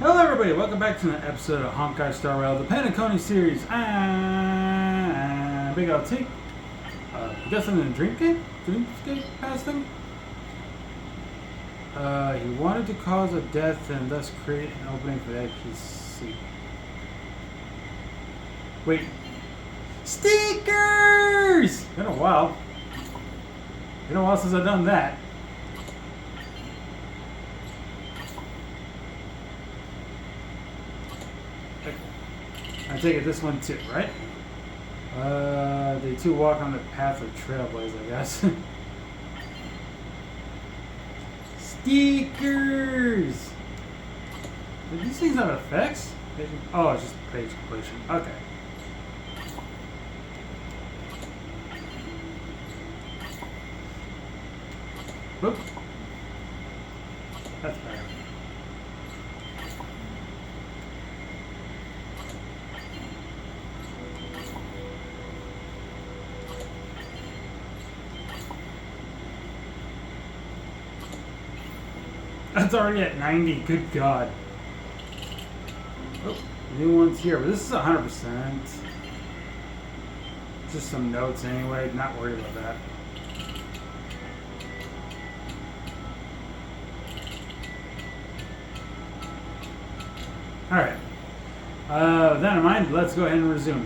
Hello everybody, welcome back to an episode of Honkai Star Rail, the Penacony series. Big LT. You got something in the Dreamscape past thing? He wanted to cause a death and thus create an opening for the IPC. Wait. Stickers! Been a while. Been a while since I've done that. I take it this one too, right? They too walk on the path of trailblaze, I guess. Stickers! Do these things have effects? Oh, it's just page completion. Okay. Whoop. That's better. That's already at 90. Good God. Oh, new one's here, but this is 100%. Just some notes anyway. Not worried about that. Alright. With that in mind, let's go ahead and resume.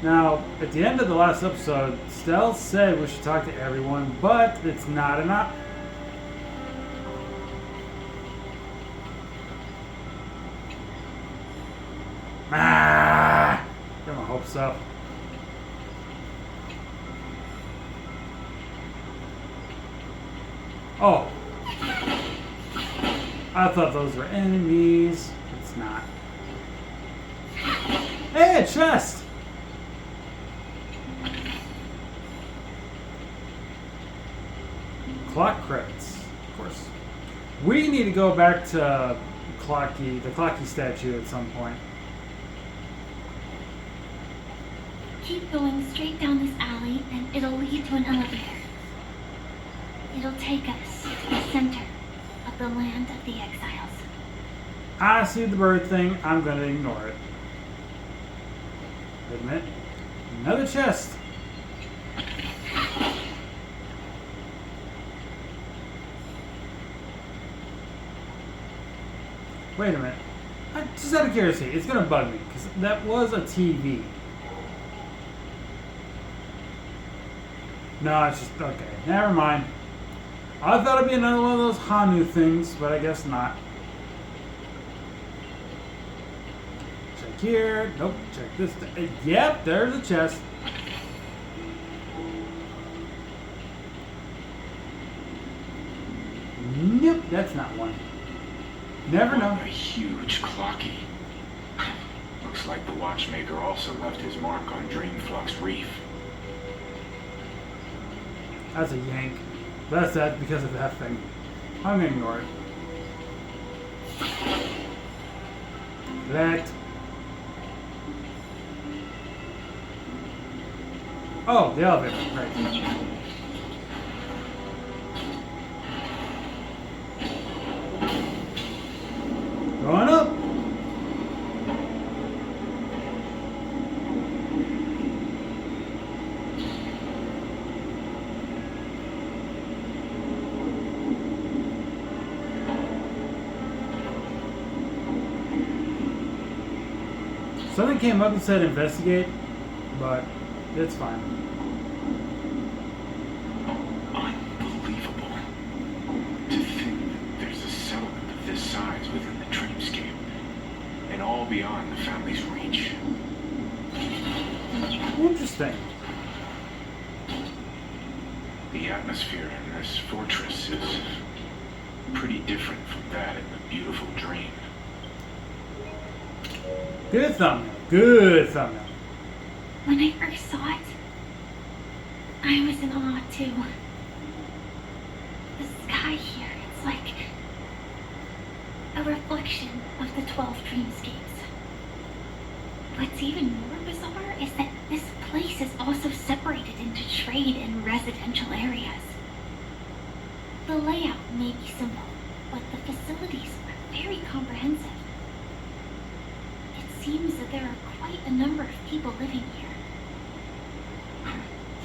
Now, at the end of the last episode, Stealth said we should talk to everyone, but it's not enough. Get my hopes up. Oh. I thought those were enemies. It's not. Hey, a chest! Clock credits, of course. We need to go back to the Clocky statue at some point. Keep going straight down this alley and it'll lead to an elevator. It'll take us to the center of the land of the exiles. I see the bird thing. I'm going to ignore it. Wait a minute. Another chest. Wait a minute. Just out of curiosity, it's going to bug me because that was a TV. No, it's just, okay. Never mind. I thought it'd be another one of those Hanu things, but I guess not. Check here. Nope. Check this. Yep, there's a chest. Nope, that's not one. Never know. A huge Clocky. Looks like the watchmaker also left his mark on Dreamflux Reef. That's a yank. That's that because of that thing. I'm gonna ignore it. That. Oh, the elevator. Right. Going up. Something came up and said investigate, but it's fine. Unbelievable. To think that there's a settlement of this size within the Dreamscape, and all beyond the family's reach. Interesting. The atmosphere in this fortress is pretty different from that in the beautiful Dream. Good thumbnail. Good thumbnail. When I first saw it, I was in awe too. The sky here, it's like a reflection of the 12 dreamscapes. What's even more bizarre is that this place is also separated into trade and residential areas. The layout may be simple, but the facilities are very comprehensive. It seems that there are quite a number of people living here.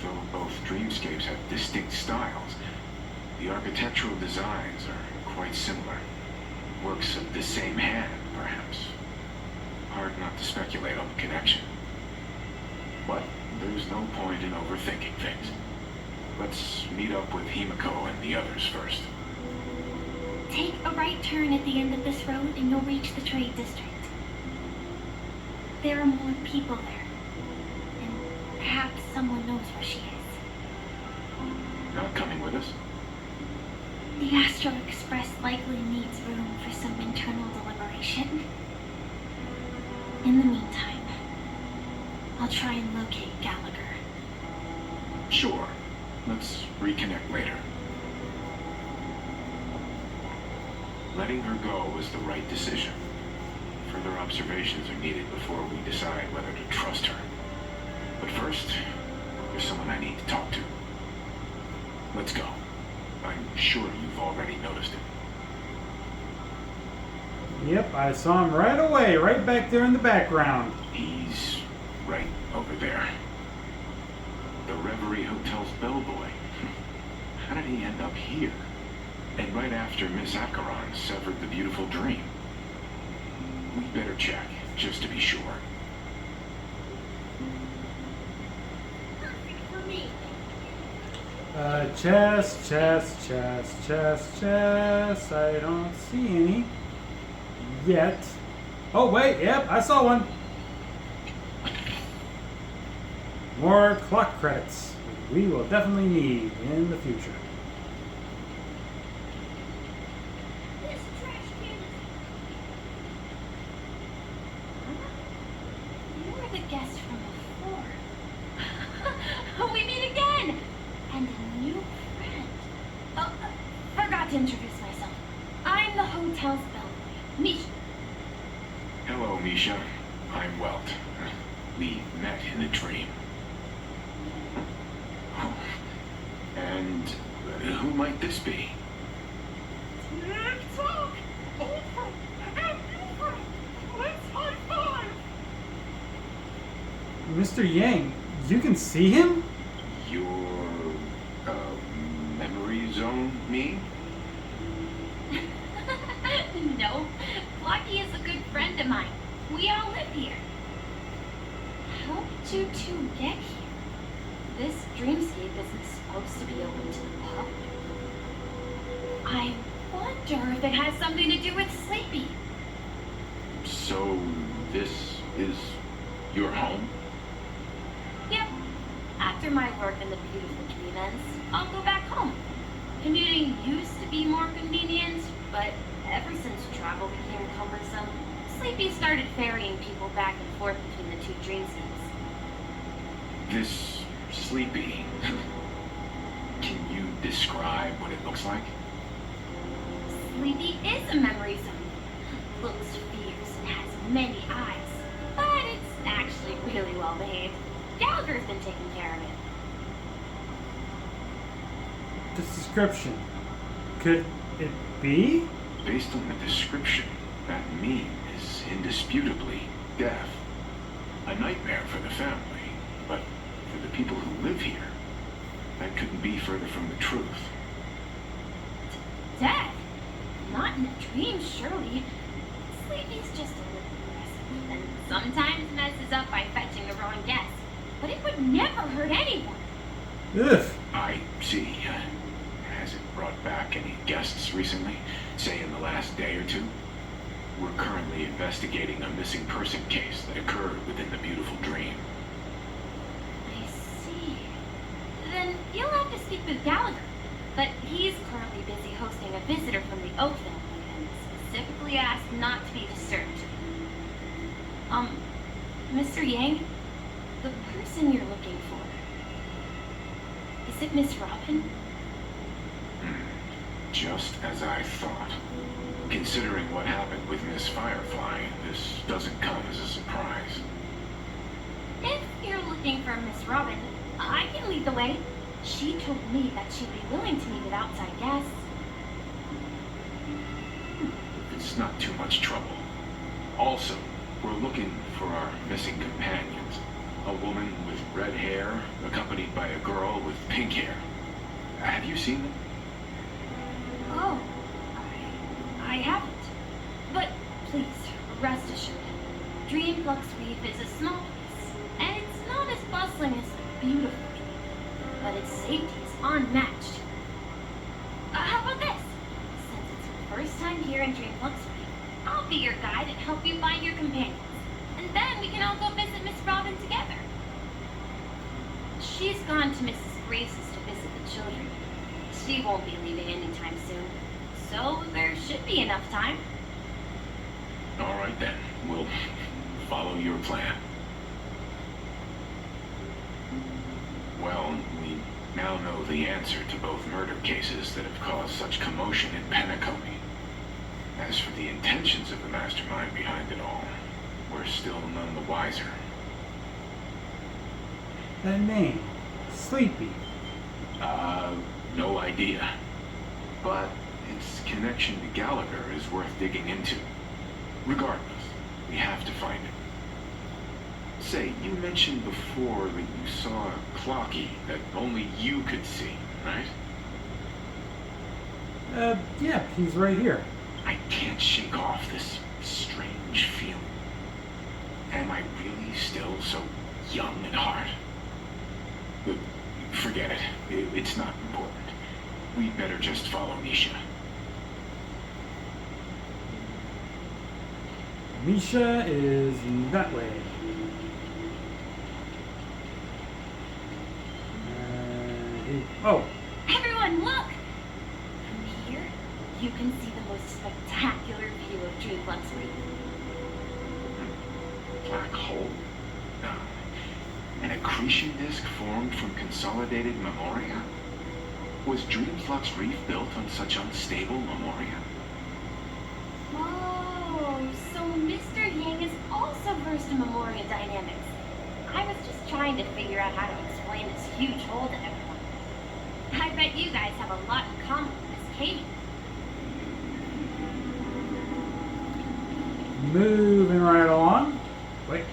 Though both dreamscapes have distinct styles, the architectural designs are quite similar. Works of the same hand, perhaps. Hard not to speculate on the connection. But there's no point in overthinking things. Let's meet up with Himiko and the others first. Take a right turn at the end of this road and you'll reach the trade district. There are more people there. And perhaps someone knows where she is. Not coming with us? The Astral Express likely needs room for some internal deliberation. In the meantime, I'll try and locate Gallagher. Sure. Let's reconnect later. Letting her go was the right decision. Further observations are needed before we decide whether to trust her. But first, there's someone I need to talk to. Let's go. I'm sure you've already noticed him. Yep, I saw him right away, right back there in the background. He's right over there. The Reverie Hotel's bellboy. How did he end up here? And right after Miss Acheron severed the beautiful dream. We'd better check, just to be sure. Perfect for me. Chest. I don't see any yet. Oh, wait, yep, I saw one. More clock credits. We will definitely need in the future. This trash can is... You were the guest from before. We meet again! And a new friend. Oh, forgot to introduce myself. I'm the hotel's bellboy, Misha. Hello, Misha. I'm Welt. We met in a dream. And who might this be? Talk! Old friend and new friend! Let's high five! Mr. Yang, you can see him? Your, memory zone me? No, Flocky is a good friend of mine. We all live here. How did you two get here? This dreamscape isn't supposed to be open to the public. I wonder if it has something to do with Sleepy. So, this is your home? Yep. After my work in the beautiful dream ends, I'll go back home. Commuting used to be more convenient, but ever since travel became cumbersome, Sleepy started ferrying people back and forth between the two dreamscapes. This Sleepy. Can you describe what it looks like? Sleepy is a memory zone. Looks fierce and has many eyes, but it's actually really well behaved. Gallagher's been taking care of it. This description. Could it be? Based on the description, that meme is indisputably death. A nightmare for the family, but for the people who live here, that couldn't be further from the truth. Death? Not in a dream, surely. Sleepy's just a little aggressive, and sometimes messes up by fetching the wrong guess. But it would never hurt anyone. Ugh. I see. Has it brought back any guests recently? Say in the last day or two? We're currently investigating a missing person case that occurred within the beautiful dream. I see. Then you'll have to speak with Gallagher. But he's currently busy hosting a visitor from the Oak family and specifically asked not to be disturbed. Mr. Yang, the person you're looking for, is it Miss Robin? Just as I thought. Considering what happened with Miss Firefly, this doesn't come as a surprise. If you're looking for Miss Robin, I can lead the way. She told me that she'd be willing to meet with outside guests. not too much trouble. Also, we're looking for our missing companions. A woman with red hair, accompanied by a girl with pink hair. Have you seen them? Oh, I haven't. But please, rest assured, Dreamflux Reef is a small place, and it's not as bustling as beautiful Dream, but its safety is unmatched. How about this? Since it's your first time here in Dreamflux Reef, I'll be your guide and help you find your companions. And then we can all go visit Miss Robin together. She's gone to Mrs. Grace's to visit the children. She won't be leaving anytime soon, so there should be enough time. All right then, we'll follow your plan. Well, we now know the answer to both murder cases that have caused such commotion in Penacony. As for the intentions of the mastermind behind it all, we're still none the wiser. That name, Sleepy. No idea. But its connection to Gallagher is worth digging into. Regardless, we have to find him. Say, you mentioned before that you saw a clocky that only you could see, right? Yeah, he's right here. I can't shake off this strange feeling. Am I really still so young at heart? Forget it. It's not important. We'd better just follow Misha. Misha is that way. Oh, Everyone, look! From here, you can see the most spectacular view of Dreamflux Reef. Black hole? No. An accretion disk formed from consolidated memoria? Was Dreamflux Reef built on such unstable memoria? Oh, so Mr. Yang is also versed in memoria dynamics. I was just trying to figure out how to explain this huge hole to everyone. I bet you guys have a lot in common with Miss Katie. moving right along. Wait.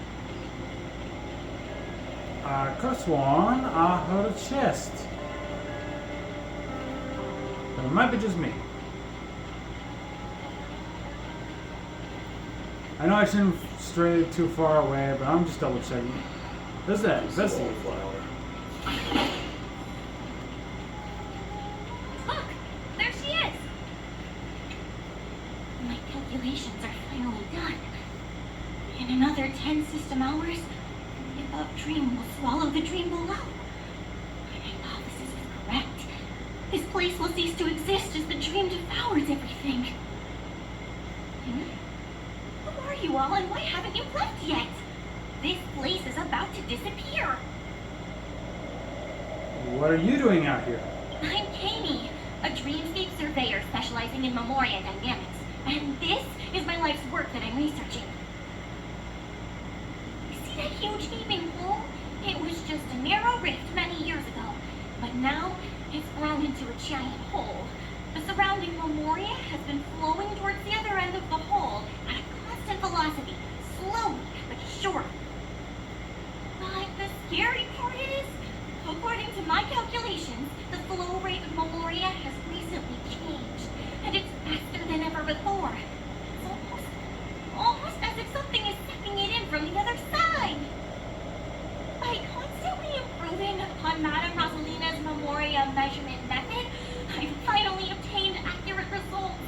Could've sworn I heard a chest. But it might be just me. I know I shouldn't stray too far away, but I'm just double checking. What's that? Investigate. Look, there she is. My calculations are finally done. In another 10 system hours, the above dream will swallow the dream below. My hypothesis is correct. This place will cease to exist as the dream devours everything. Who are you all, and why haven't you left yet? This place is about to disappear. What are you doing out here? I'm Kami, a dreamscape surveyor specializing in memoria dynamics, and this is my life's work that I'm researching. You see that huge gaping hole? It was just a narrow rift many years ago, but now it's grown into a giant hole. The surrounding memoria has been flowing towards the other end of the hole at a constant velocity, slowly but surely. But the scary part is, according to my calculations, the flow rate of memoria has recently changed, and it's faster than ever before. It's almost as if something is sucking it in from the other side. By constantly improving upon Madame Rosalina's memoria measurement method, I finally obtained accurate results.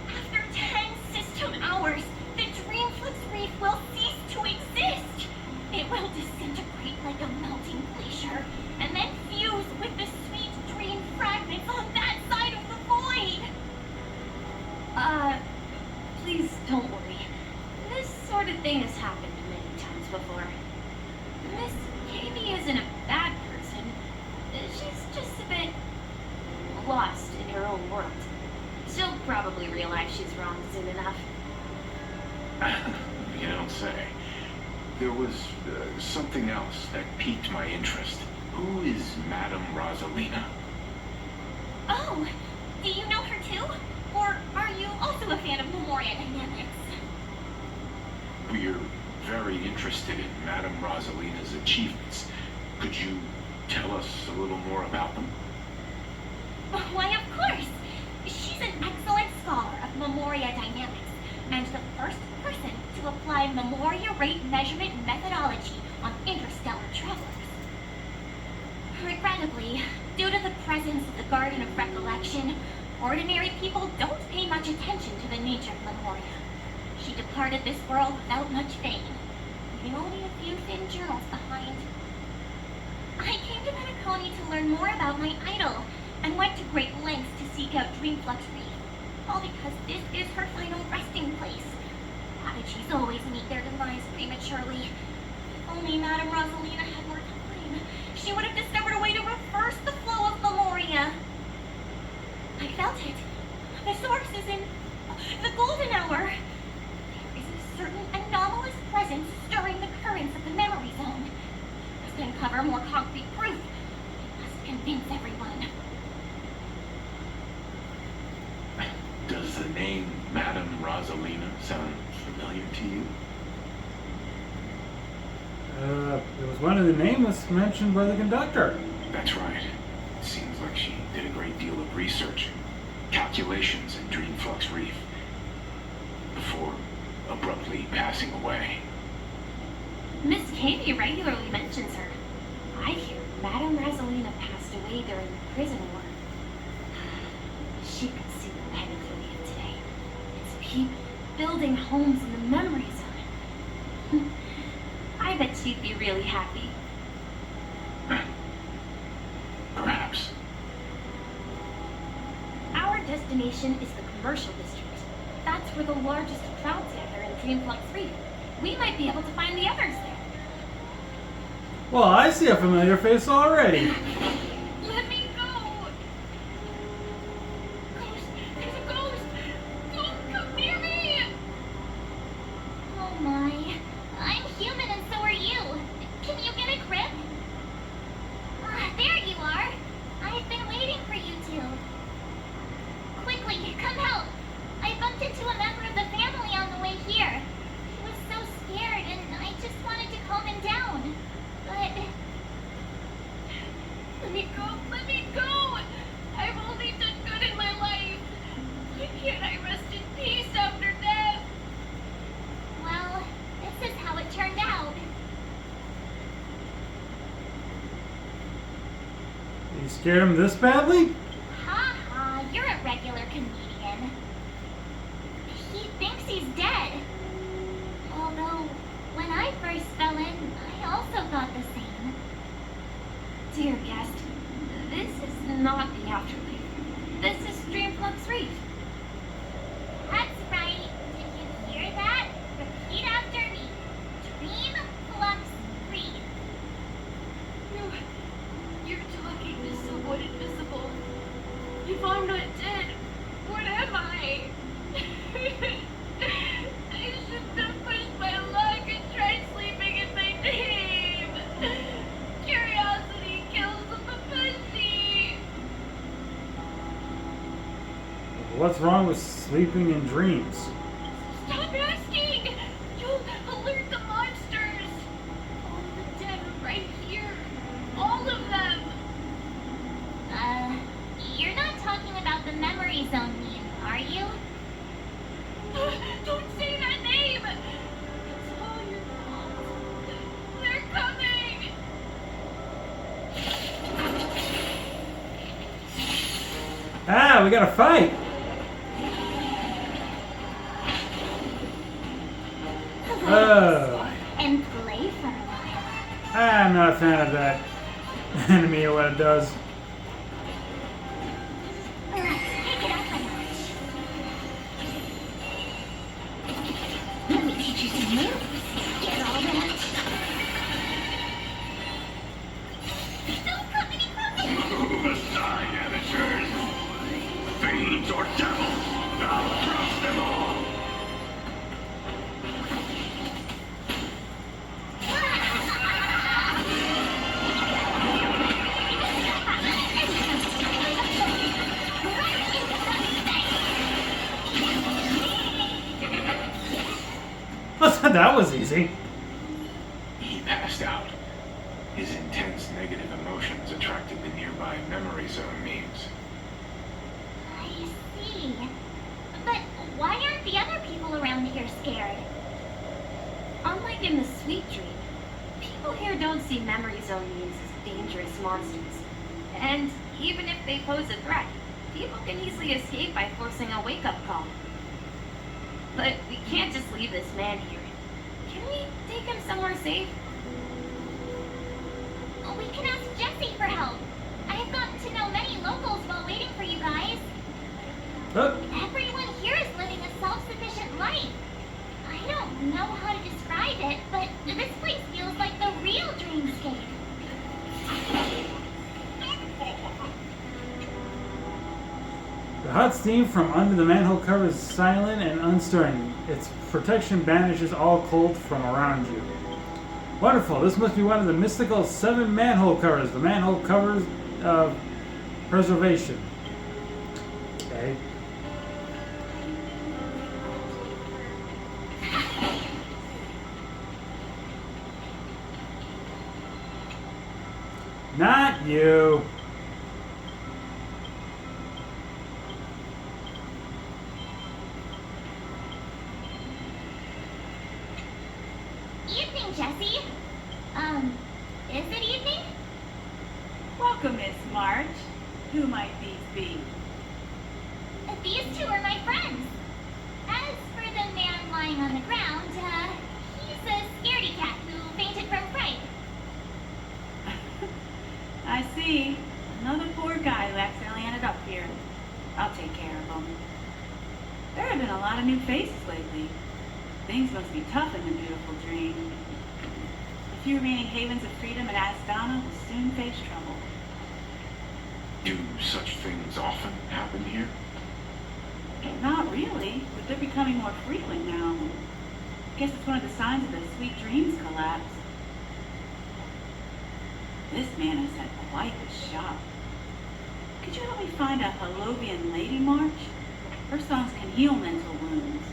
After 10 system hours, the Dreamflux Reef will cease to exist. It will disintegrate like a melting glacier, and then fuse with the sweet dream fragments on that side of the void. Please don't worry. This sort of thing has happened many times before. Miss Kami isn't a bad person. She's just a bit lost in her own world. She'll probably realize she's wrong soon enough. You don't say. There was something else that piqued my interest. Who is Madame Rosalina? Oh, do you know her too? Or are you also a fan achievements. Could you tell us a little more about them? Why, of course! She's an excellent scholar of Memoria dynamics, and the first person to apply Memoria rate measurement methodology on interstellar travelers. Regrettably, due to the presence of the Garden of Recollection, ordinary people don't pay much attention to the nature of Memoria. She departed this world without much fame, leaving only a few thin journals behind. I came to Penacony to learn more about my idol, and went to great lengths to seek out Dreamflux Reef, all because this is her final resting place. Prodigies always meet their demise prematurely. If only Madame Rosalina had more time, she would have discovered a way to reverse the flow of Memoria. I felt it. The source is in the golden hour. There is a certain anomalous presence stirring the currents of the memory zone. I must uncover more concrete proof. I must convince everyone. Does the name Madame Rosalina sound familiar to you? It was one of the names mentioned by the conductor. That's right. It seems like she did a great deal of research, calculations in Dreamflux Reef, before abruptly passing away. Miss Katie regularly mentions her. I hear Madame Rosalina passed away during the prison war. She could see the Penacony of today. Its people building homes in the memory zone. I bet she'd be really happy. Perhaps. Our destination is the commercial district. That's where the largest crowds gather in Dreamflux Reef. We might be able to find the others there. Well, I see a familiar face already. Let me go! Ghost! There's a ghost! Don't come near me! Oh my. I'm human and so are you. Can you get a grip? Ah, there you are. I've been waiting for you two. Quickly, come help. I bumped into a member of the family on the way here. He was so scared and I just wanted to calm him down. But... Let me go! Let me go! I've only done good in my life. Why can't I rest in peace after death? Well, this is how it turned out. You scared him this badly? Ha ha, you're a regular comedian. He thinks he's dead. Although, when I first fell in, I also thought the same. Dear guest, this is not the afterlife. This is Dreamflux Reef. That's right. Did you hear that? Repeat after me. Dreamflux Reef. You're talking to someone invisible. If I'm not dead, what am I? I shouldn't have pushed my luck and tried sleeping in my dream. Curiosity kills the pussy. What's wrong with sleeping in dreams? Stop asking! You'll alert the monsters. All the dead are right here. All of them. You're not talking about the memory zone meme, are you? Don't say that name! It's all your fault. They're coming! Ah, we gotta fight! Oh. And play for a while. I'm not a fan of that enemy or what it does. Let's pick it up a notch. Let me teach you some moves. Get all that. Don't come any closer! Aside, amateurs. Fiends or devils, I'll crush them all. That was easy. He passed out. negative emotions attracted the nearby memory zone memes. I see. But why aren't the other people around here scared? Unlike in the Sweet Dream, people here don't see memory zone memes as dangerous monsters. And even if they pose a threat, people can easily escape by forcing a wake-up call. But we can't just leave this man here. Can we take him somewhere safe? We can ask Jesse for help. I have gotten to know many locals while waiting for you guys. Oh, Everyone here is living a self-sufficient life. I don't know how to describe it, but this place feels like the real dreamscape. the hot steam from under the manhole cover is silent and unstirring. Its protection banishes all cold from around you. Wonderful. This must be one of the mystical 7 manhole covers. The manhole covers preservation. Okay. Not you. Evening, Jesse. Is it evening? Welcome, Miss March. Who might these be? These two are my friends. As for the man lying on the ground, he's a scaredy cat who fainted from fright. I see. Another poor guy who accidentally ended up here. I'll take care of him. There have been a lot of new faces lately. Things must be tough in the beautiful dream. The few remaining havens of freedom at Astana will soon face trouble. Do such things often happen here? Not really, but they're becoming more frequent now. Guess it's one of the signs of the Sweet Dreams collapse. This man has had quite the shock. Could you help me find a Holovian lady, March? Her songs can heal mental wounds.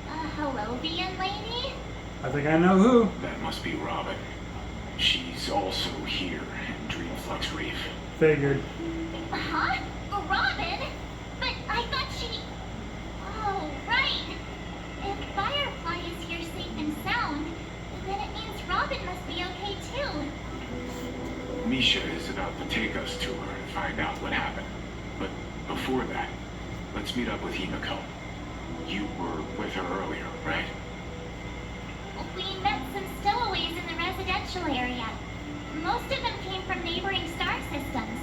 A Holovian lady? I think I know who. That must be Robin. She's also here in Dreamflux Reef. Figured. Huh? Robin? But I thought she... Oh, right. If Firefly is here safe and sound, then it means Robin must be okay too. Misha is about to take us to her and find out what happened. But before that, let's meet up with Himiko. You were with her earlier, right? We met some stowaways in the residential area. Most of them came from neighboring star systems.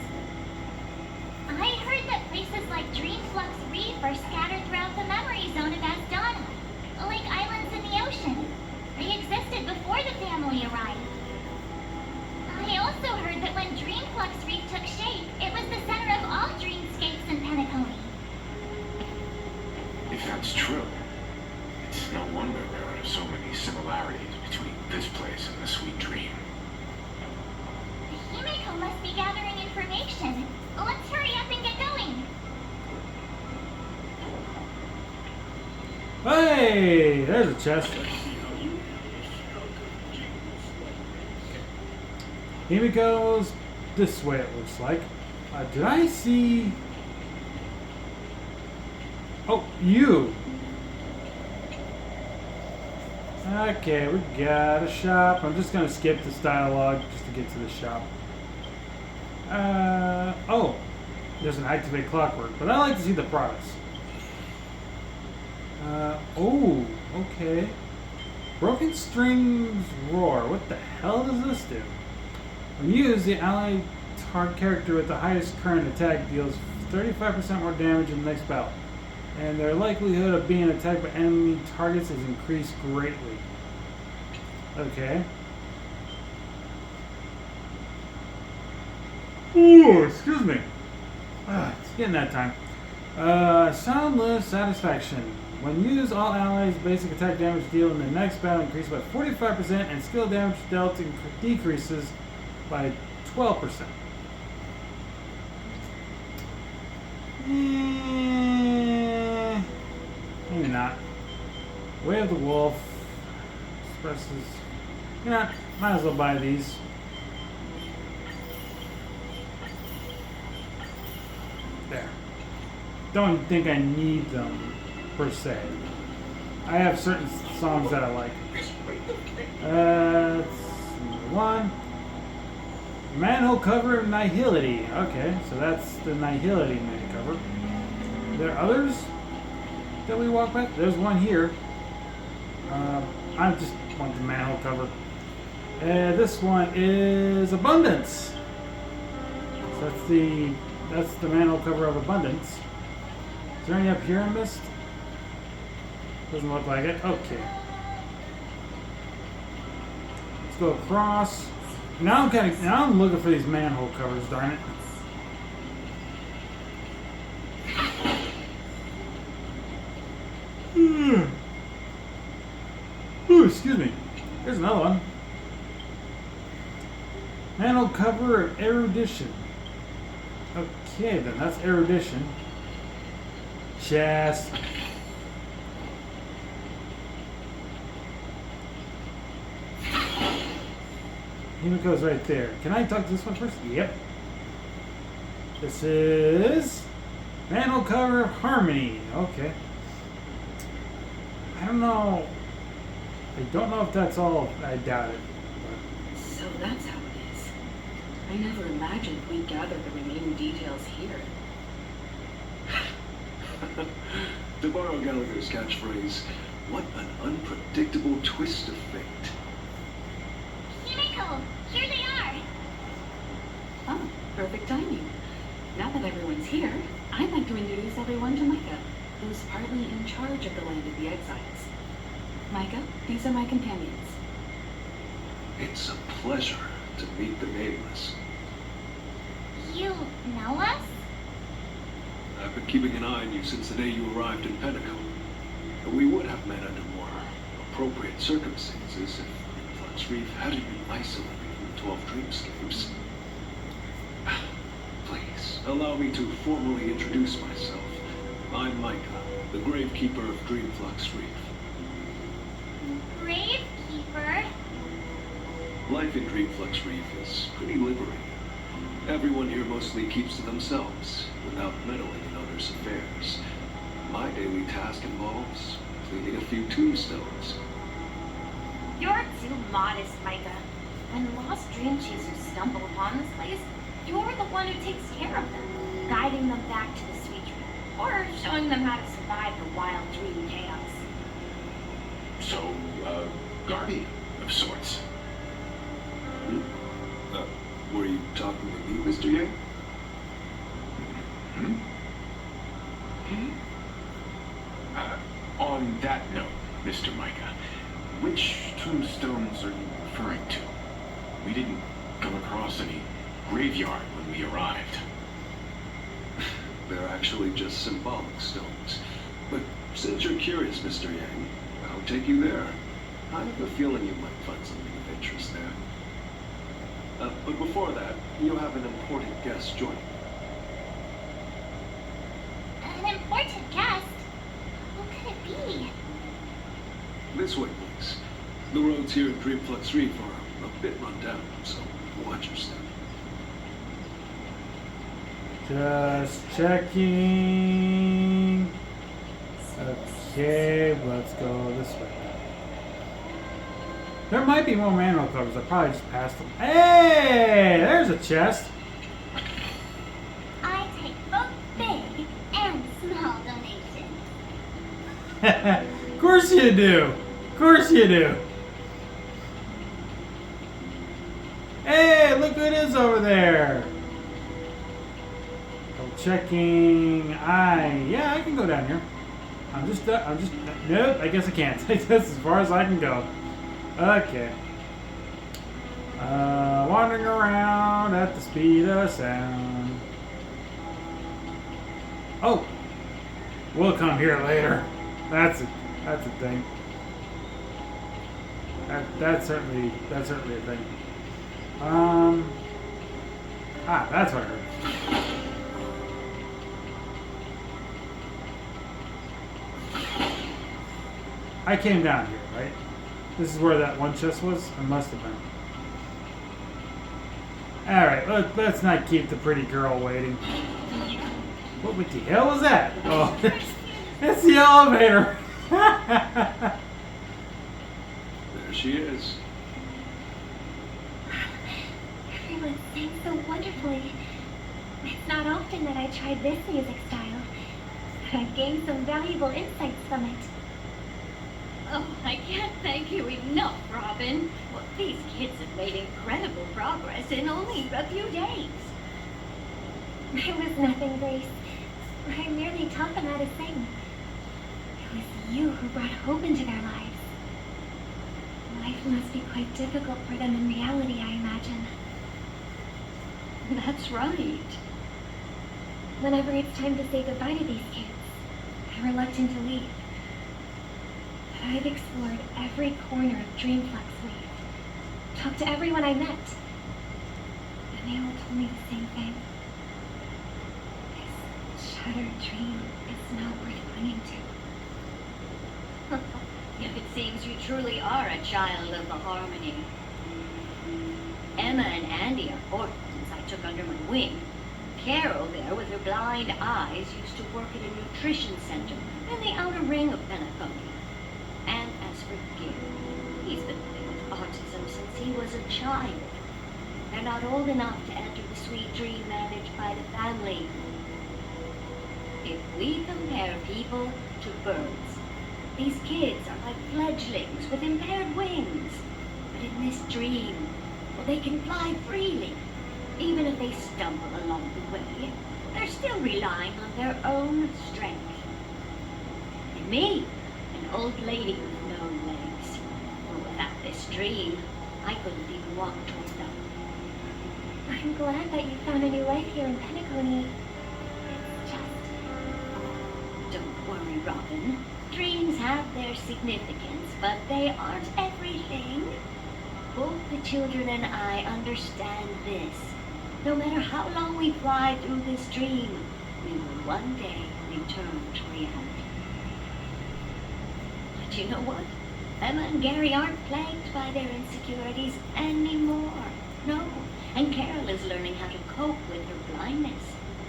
I heard that places like Dreamflux Reef are scattered throughout the memory zone of Asdana, like islands in the ocean. They existed before the family arrived. I also heard that when Dreamflux Reef took shape, it was the center of all dreamscapes in Penacony. If that's true, it's no wonder there are so many similarities between this place and the Sweet Dream. Himiko must be gathering information. Let's hurry up and get going. Hey, there's a chest. Himiko's this way, it looks like. Did I see... Oh, you! Okay, we got a shop. I'm just gonna skip this dialogue just to get to the shop. Oh, there's an activate clockwork, but I like to see the products. Oh, okay. Broken Strings Roar. What the hell does this do? When used, the allied character with the highest current attack deals 35% more damage in the next battle, and their likelihood of being attacked by enemy targets is increased greatly. Okay. Ooh, excuse me. It's getting that time. Soundless Satisfaction. When used, all allies' basic attack damage deal in the next battle increases by 45%, and skill damage dealt decreases by 12%. Maybe not. Way of the Wolf expresses. You know, might as well buy these. don't think I need them per se. I have certain songs that I like. Let's move on. Manhole cover of Nihility. Okay, so that's the Nihility man cover. Are there others that we walk by? There's one here. I just want the manhole cover. This one is Abundance. So that's the manhole cover of Abundance. Is there any up here I missed? Doesn't look like it. Okay. Let's go across. Now I'm looking for these manhole covers, darn it. Ooh, excuse me. Here's another one. Manhole cover of Erudition. Okay, then that's Erudition. Chest. Himiko's right there. Can I talk to this one first? Yep. This is manhole cover of Harmony. Okay. I don't know. I don't know if that's all. I doubt it. So that's how it is. I never imagined we'd gather the remaining details here. To borrow Gallagher's catchphrase, what an unpredictable twist of fate. Himiko, here they are. Oh, perfect timing. Now that everyone's here, I'd like to introduce everyone to Micah, who's partly in charge of the Land of the Exiles. Micah, these are my companions. It's a pleasure to meet the nameless. You know us? I've been keeping an eye on you since the day you arrived in Penacony. We would have met under more appropriate circumstances if Flux Reef hadn't been isolated from the 12 dreamscapes. Please, allow me to formally introduce myself. I'm Micah, the Gravekeeper of Dreamflux Reef. Gravekeeper? Life in Dreamflux Reef is pretty liberating. Everyone here mostly keeps to themselves, without meddling in others' affairs. My daily task involves cleaning a few tombstones. You're too modest, Micah. When lost dream chasers stumble upon this place, you're the one who takes care of them, guiding them back to the sweet dream, or showing them how to survive the wild dream chaos. So, guardian of sorts. Were you talking to me, Mr. Yang? On that note, Mr. Micah, which tombstones are you referring to? We didn't come across any graveyard when we arrived. They're actually just symbolic stones. But since you're curious, Mr. Yang, I'll take you there. I have a feeling you might find something of interest there. But before that, you have an important guest joining. An important guest? Who could it be? This way, please. The roads here in Dreamflux Reef are a bit run down, so watch your step. Just checking. Okay, let's go this way. There might be more manhole covers. I probably just passed them. Hey, there's a chest. I take both big and small donations. Of course you do. Of course you do. Hey, look who it is over there. I'm checking. Yeah, I can go down here. Nope, I guess I can't. That's as far as I can go. Okay. Wandering around at the speed of sound. Oh, we'll come here later. That's a thing. That's certainly a thing. That's what I heard. I came down here, right? This is where that one chest was? It must have been. Alright, let's not keep the pretty girl waiting. What the hell was that? Oh, it's the elevator. There she is. Everyone sings so wonderfully. It's not often that I try this music style, but I've gained some valuable insights from it. Oh, I can't thank you enough, Robin. Well, these kids have made incredible progress in only a few days. It was nothing, Grace. I merely taught them how to sing. It was you who brought hope into their lives. Life must be quite difficult for them in reality, I imagine. That's right. Whenever it's time to say goodbye to these kids, I'm reluctant to leave. But I've explored every corner of Dreamflex Wave, talked to everyone I met, and they all told me the same thing. This shattered dream is not worth clinging to. If it seems you truly are a child of the Harmony. Emma and Andy are orphans I took under my wing. Carol there, with her blind eyes, used to work at a nutrition center in the outer ring of Penacony. And as for Gary, he's been living with autism since he was a child. They're not old enough to enter the sweet dream managed by the family. If we compare people to birds, these kids are like fledglings with impaired wings. But in this dream, well, they can fly freely. Even if they stumble along the way, they're still relying on their own strength. And me, an old lady with no legs. Well, without this dream, I couldn't even walk toward them. I'm glad that you found a new life here in Penacony. It's just... Don't worry, Robin. Dreams have their significance, but they aren't everything. Both the children and I understand this. No matter how long we fly through this dream, we will one day return to reality. But you know what? Emma and Gary aren't plagued by their insecurities anymore. No. And Carol is learning how to cope with her blindness.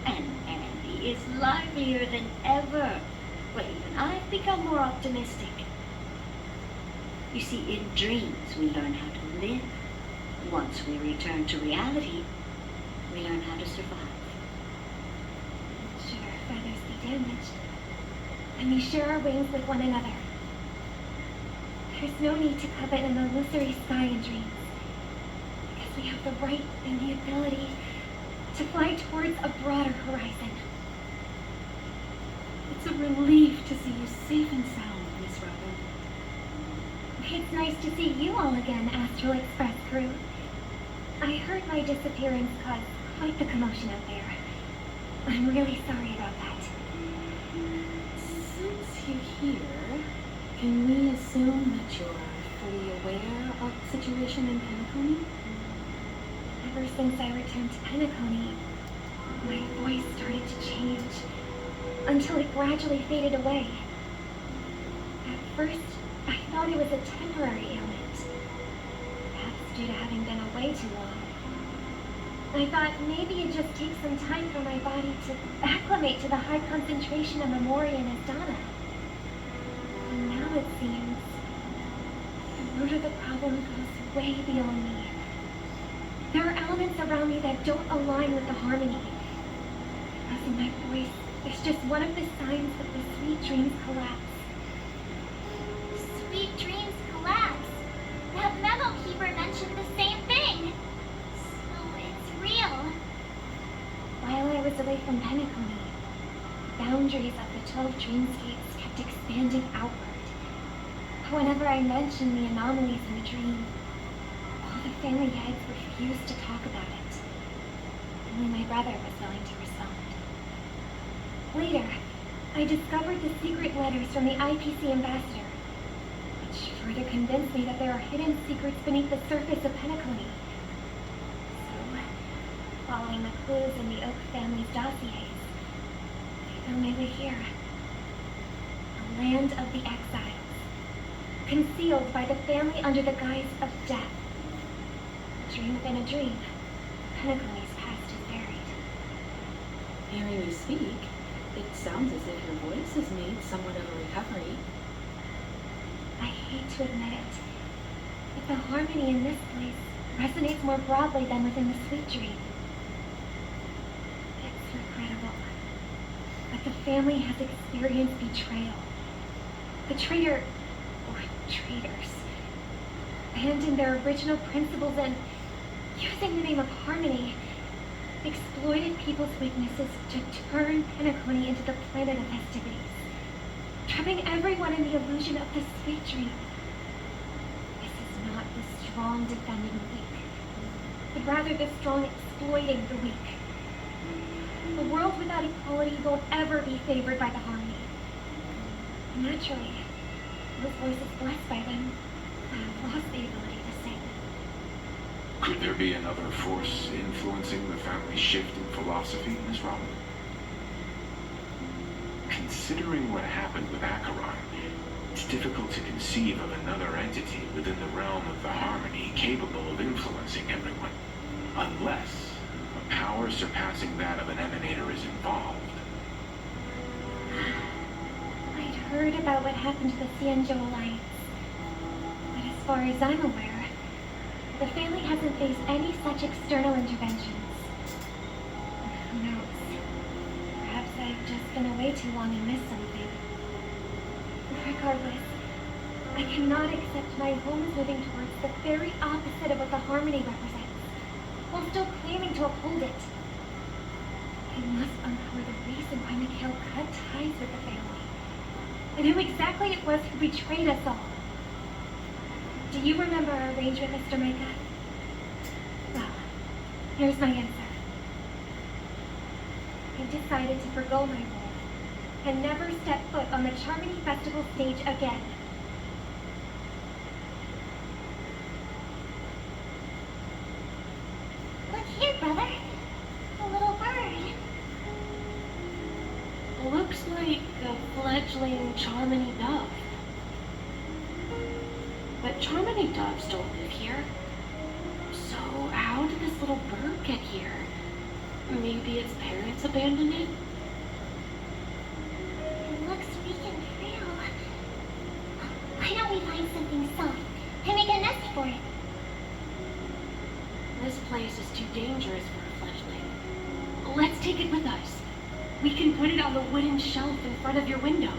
And Andy is livelier than ever. Well, even I've become more optimistic. You see, in dreams we learn how to live. Once we return to reality, we learn how to survive. Should our feathers be damaged, and we share our wings with one another. There's no need to covet an illusory sky in dreams, because we have the right and the ability to fly towards a broader horizon. It's a relief to see you safe and sound, Miss Robin. It's nice to see you all again, Astral Express crew. I heard my disappearance caused quite the commotion out there. I'm really sorry about that. Since you're here, can we assume that you're fully aware of the situation in Penacony? Ever since I returned to Penacony, my voice started to change, until it gradually faded away. At first, I thought it was a temporary ailment, perhaps due to having been away too long. I thought maybe it just takes some time for my body to acclimate to the high concentration of Memoria and Asdana. And now it seems the root of the problem goes way beyond me. There are elements around me that don't align with the harmony. As in my voice, it's just one of the signs that the sweet dreams collapse. Sweet dreams collapse. That memo keeper mentioned the same thing. So it's real. While I was away from Penacony, the boundaries of the 12 dreamscapes kept expanding outward. Whenever I mentioned the anomalies in the dream, all the family heads refused to talk about it. Only my brother was willing to respond. Later, I discovered the secret letters from the IPC ambassador, which further convinced me that there are hidden secrets beneath the surface of Penacony. So, following the clues in the Oak family's dossiers, I found my way here. The land of the exiles, concealed by the family under the guise of death. A dream within a dream. Penacony's past is buried. Hearing you speak, sounds as if your voice has made somewhat of a recovery. I hate to admit it, but the harmony in this place resonates more broadly than within the Sweet Dream. It's regrettable, but the family has experienced betrayal. The traitor, or traitors, abandoned their original principles and, using the name of harmony, exploited people's weaknesses to turn Penacony into the planet of festivities, trapping everyone in the illusion of the Sweet Dream. This is not the strong defending the weak, but rather the strong exploiting the weak. A world without equality won't ever be favored by the harmony. Naturally, those voices blessed by them have lost the ability to sing. Could there be another force influencing the family's shift in philosophy, Miss Robin? Considering what happened with Acheron, it's difficult to conceive of another entity within the realm of the harmony capable of influencing everyone, unless a power surpassing that of an emanator is involved. I'd heard about what happened to the Cienjo Alliance, but as far as I'm aware, the family hasn't faced any such external interventions. Who knows? Perhaps I've just been away too long and missed something. Regardless, I cannot accept my home is moving towards the very opposite of what the harmony represents, while still claiming to uphold it. I must uncover the reason why Mikhail cut ties with the family, and who exactly it was who betrayed us all. Do you remember our arrangement, Mr. Micah? Well, here's my answer. I've decided to forgo my role and never step foot on the Charmony Festival stage again. Look here, brother. A little bird. Looks like a fledgling Charmony dove. But Charmony doves don't live here. So how did this little bird get here? Maybe its parents abandoned it? It looks weak and frail. Why don't we find something soft and make a nest for it? This place is too dangerous for a fledgling. Let's take it with us. We can put it on the wooden shelf in front of your window.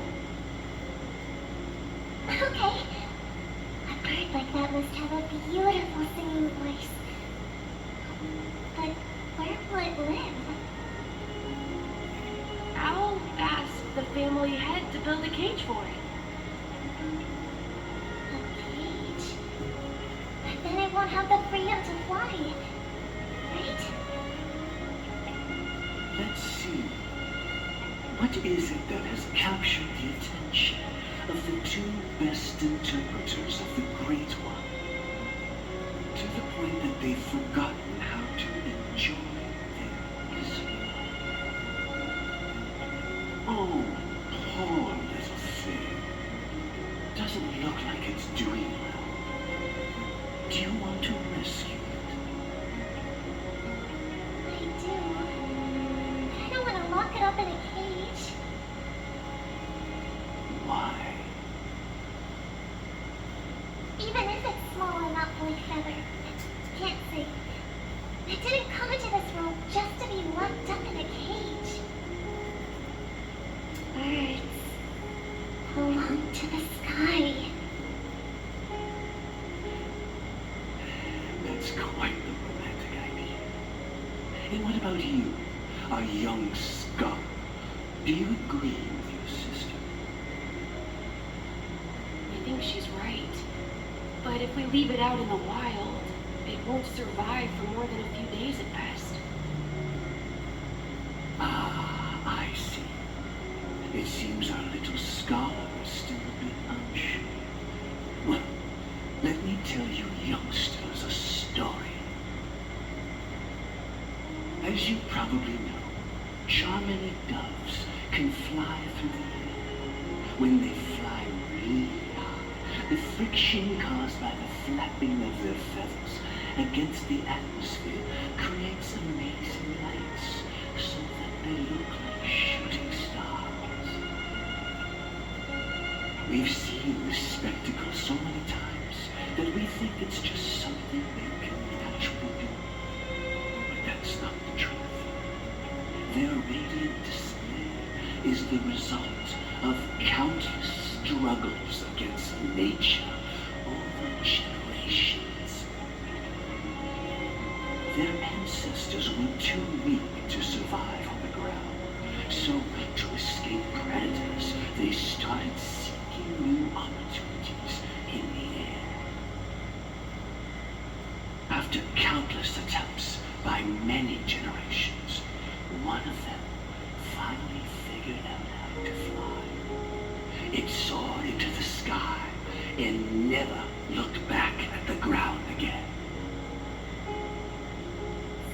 Okay. A bird like that must have a beautiful singing voice. But where will it live? I'll ask the family head to build a cage for it. A cage? But then it won't have the freedom to fly. Right? Let's see. What is it that has captured the attention of the two best interpreters of the Great One? To the point that they've forgotten how to enjoy their listening. Oh, poor little thing. Doesn't look like it's doing well. Do you want to rescue it? I do. But I don't want to lock it up in a cage. Why? Even if it's small and not fully feathered. Can't say. It didn't come into this world just to be locked up in a cage. Birds belong to the sky. That's quite the romantic idea. And what about you, a young scholar? Do you agree with your sister? I think she's right. But if we leave it out in the wild, it won't survive for more than a few days at best. Ah, I see. It seems our little scholar is still a bit unsure. Well, let me tell you youngsters a story. As you probably know, Charmony doves can fly through the air. When they fly really high, the friction caused by the flapping of their feathers against the atmosphere creates amazing lights so that they look like shooting stars. We've seen this spectacle so many times that we think it's just something they can naturally do. But that's not the truth. Their radiant display is the result of countless struggles against nature over generations. Their ancestors were too weak to survive on the ground, so to escape predators, they started seeking new opportunities in the air. After countless attempts by many generations, one of them finally figured out how to fly. It soared into the sky and never looked back at the ground again.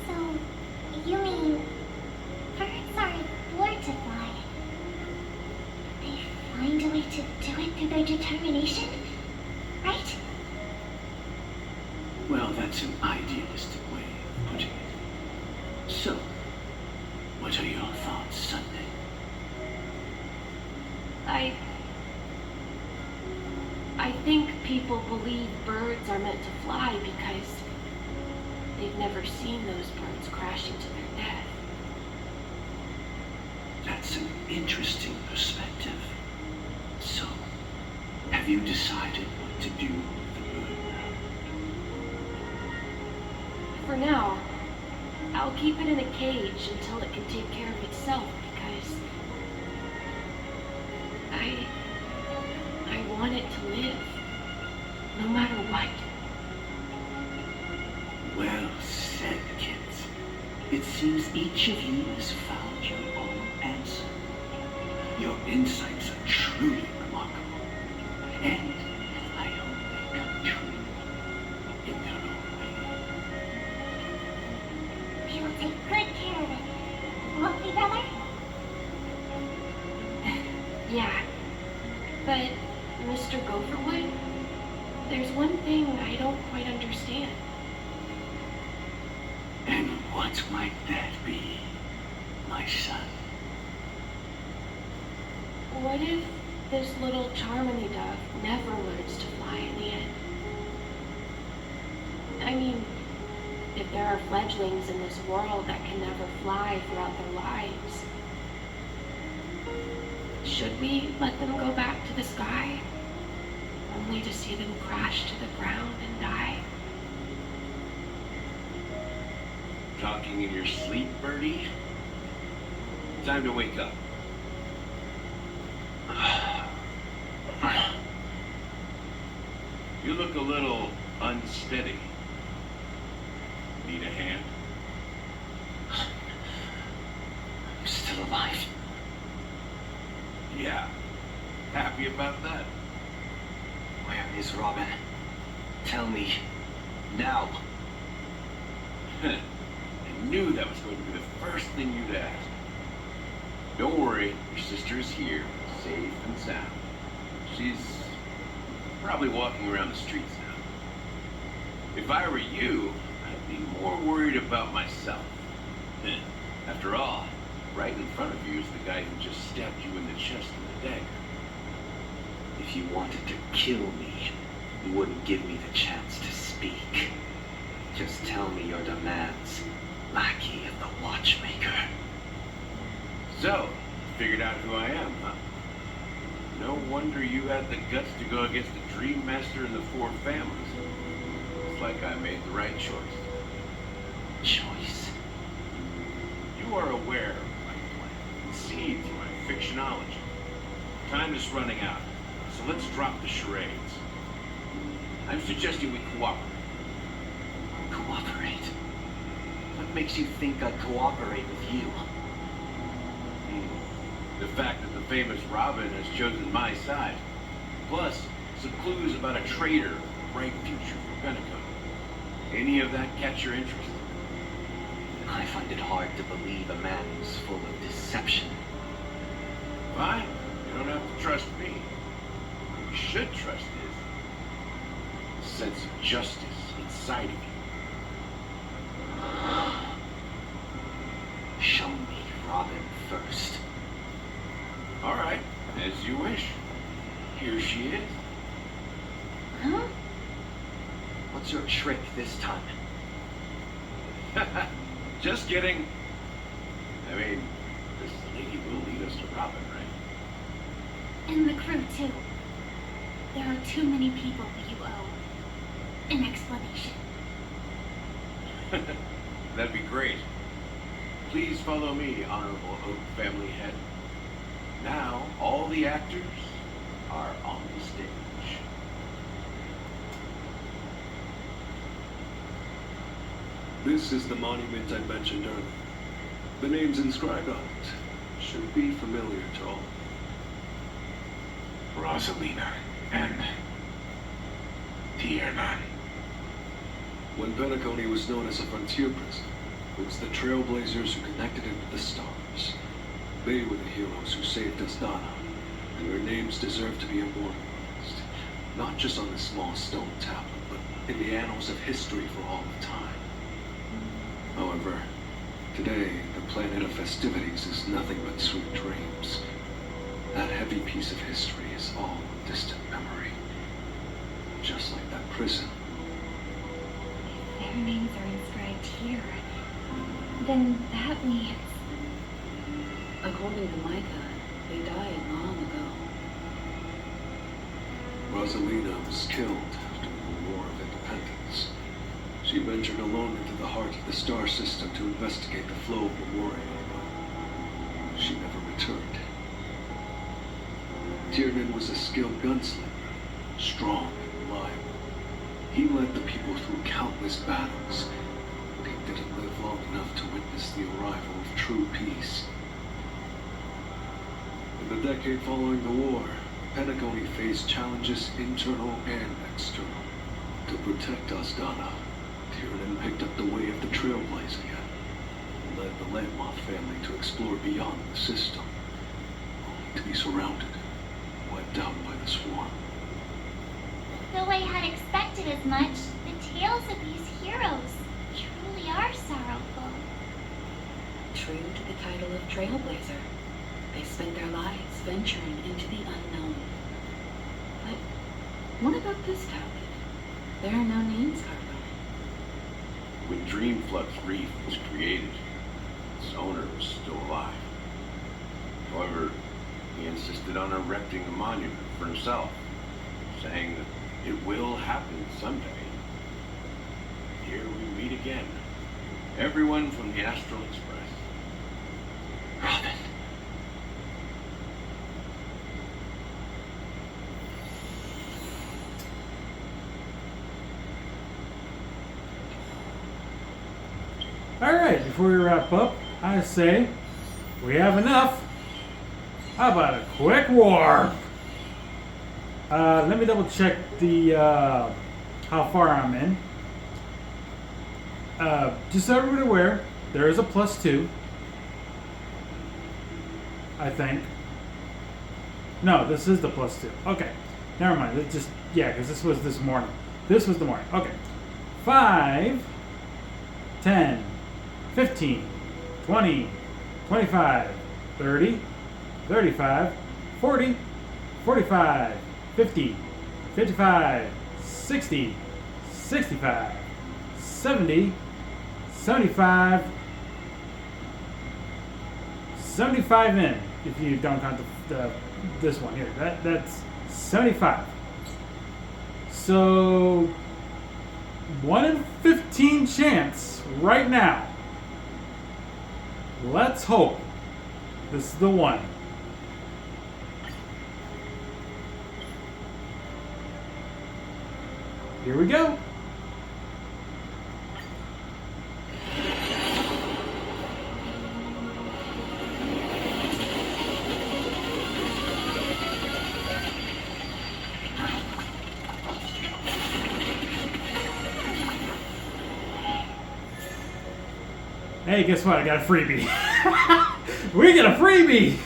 So, you mean birds aren't born to fly? They find a way to do it through their determination, right? Well, that's an idealistic way of putting it. So, what are your thoughts, Sunday? I think people believe birds are meant to fly because they've never seen those birds crashing to their death. That's an interesting perspective. So, have you decided what to do with the bird now? For now, I'll keep it in a cage until it can take care of itself because I want it to live, no matter what. Well said, kids. It seems each of you has found your own answer. Your insights are truly remarkable, and I hope they come true in their own way. We will take good care of it. Won't we, brother? Yeah, but Mr. Gopherwood, there's one thing I don't quite understand. And what might that be, my son? What if this little Charmony dove never learns to fly in the end? I mean, if there are fledglings in this world that can never fly throughout their lives, should we let them go back to the sky, only to see them crash to the ground and die? Talking in your sleep, Birdie? Time to wake up. You look a little unsteady. Need a hand? I'm still alive. Yeah. Happy about that? Where is Robin? Tell me. Now. I knew that was going to be the first thing you'd ask. Don't worry, your sister is here, safe and sound. She's probably walking around the streets now. If I were you, I'd be more worried about myself. After all, right in front of you is the guy who just stabbed you in the chest with a dagger. If you wanted to kill me, you wouldn't give me the chance to speak. Just tell me your demands, lackey of the watchmaker. So, figured out who I am, huh? No wonder you had the guts to go against the Dream Master and the Four Families. Looks like I made the right choice. Choice? You are aware of my plan, and see through my fictionology. Time is running out, so let's drop the charades. I'm suggesting we cooperate. Cooperate? What makes you think I'd cooperate with you? The fact that the famous Robin has chosen my side. Plus, some clues about a traitor with a bright future for Penacony. Any of that catch your interest? I find it hard to believe a man who's full of deception. Fine. You don't have to trust me. What you should trust is the sense of justice inside of you. Show me Robin first. All right, as you wish. Here she is. Huh? What's your trick this time? Just kidding. I mean, this lady will lead us to Robin, right? And the crew, too. There are too many people you owe an explanation. That'd be great. Please follow me, Honorable Oak Family Head. Now, all the actors are on the stage. This is the monument I mentioned earlier. The names inscribed on it should be familiar to all. Rosalina and Tiernan. When Penacony was known as a frontier prison, it was the trailblazers who connected it with the stars. They were the heroes who saved Asdana, and their names deserve to be immortalized, not just on this small stone tablet, but in the annals of history for all of time. However, today, the planet of festivities is nothing but sweet dreams. That heavy piece of history is all a distant memory. Just like that prison. If their names are inscribed here, then that means... According to Micah, they died long ago. Rosalina was killed after the War of Independence. She ventured alone into the heart of the star system to investigate the flow of Memoria, but she never returned. Tiernan was a skilled gunslinger, strong and reliable. He led the people through countless battles, but he didn't live long enough to witness the arrival of true peace. In the decade following the war, Penacony faced challenges internal and external. To protect Asdana, Tiernan picked up the way of the Trailblazing and led the Landmoth family to explore beyond the system, only to be surrounded, wiped out by the swarm. Though I had expected as much, the tales of these heroes truly are sorrowful. True to the title of Trailblazer, they spent their lives venturing into the unknown. But what about this tablet? There are no names carved on it. When Dreamflux Reef was created, its owner was still alive. However, he insisted on erecting a monument for himself, saying that it will happen someday. Here we meet again. Everyone from the Astral Express. Robin. Alright, before we wrap up, I say we have enough. How about a quick warp? Let me double check the how far I'm in. Just so everybody aware, there is a +2. I think. No, this is the +2. Okay, never mind. It just because this was this morning. This was the morning. Okay, 5, 10, 15, 20, 25, 30, 35, 40, 45, 50, 55, 60, 65, 70, 75, 75 in, if you don't count this one here. That's 75. So 1 in 15 chance right now. Let's hope this is the one. Here we go. Hey, guess what? I got a freebie. We get a freebie!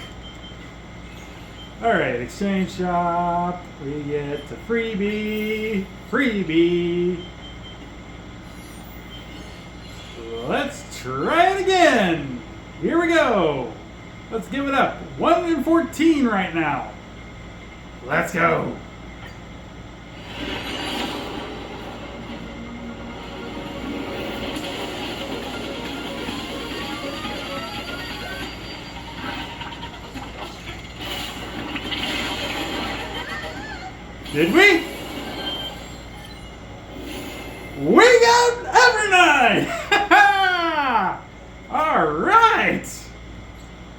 Alright, exchange shop. We get a freebie. Freebie. Let's try it again. Here we go. Let's give it up. 1 in 14 right now. Let's go. Did we? We got every night! Alright!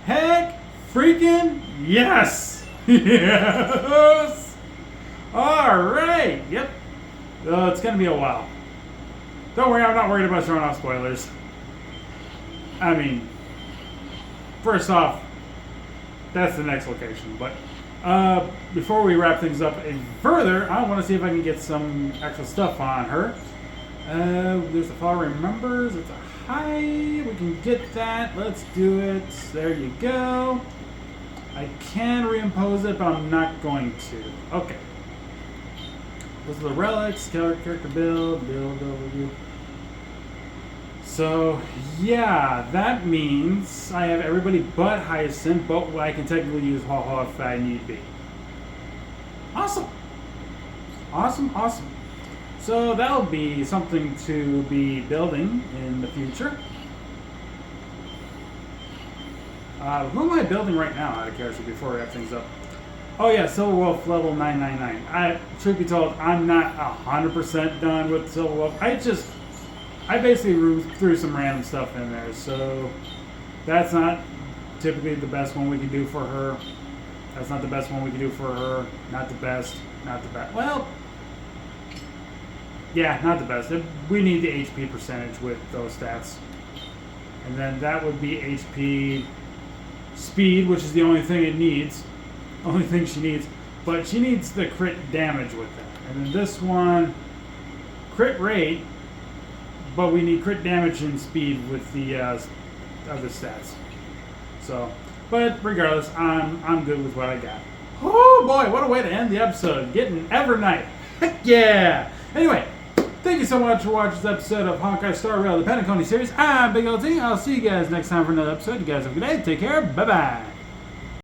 Heck freaking yes! Yes! Alright! Yep. It's gonna be a while. Don't worry, I'm not worried about showing off spoilers. I mean, first off, that's the next location, but before we wrap things up any further, I want to see if I can get some actual stuff on her. There's the Fall Remembers. It's a high. We can get that. Let's do it. There you go. I can reimpose it, but I'm not going to. Okay. Those are the relics. Character build overview. So, yeah, that means I have everybody but Hyacinth, but I can technically use Haw if I need be. Awesome. Awesome, awesome. So that'll be something to be building in the future. Who am I building right now, out of curiosity, before we wrap things up? Oh yeah, Silver Wolf level 999. Truth be told, I'm not 100% done with Silver Wolf. I basically threw some random stuff in there, so that's not typically the best one we can do for her. That's not the best one we can do for her. Not the best. Not the best. Well, yeah, not the best. We need the HP percentage with those stats. And then that would be HP speed, which is the only thing it needs. Only thing she needs. But she needs the crit damage with that. And then this one, crit rate, but we need crit damage and speed with the other stats. So, but regardless, I'm good with what I got. Oh boy, what a way to end the episode. Getting Evernight. Heck yeah! Anyway, thank you so much for watching this episode of Honkai Star Rail, the Penacony series. I'm Big LT. I'll see you guys next time for another episode. You guys have a good day. Take care. Bye-bye.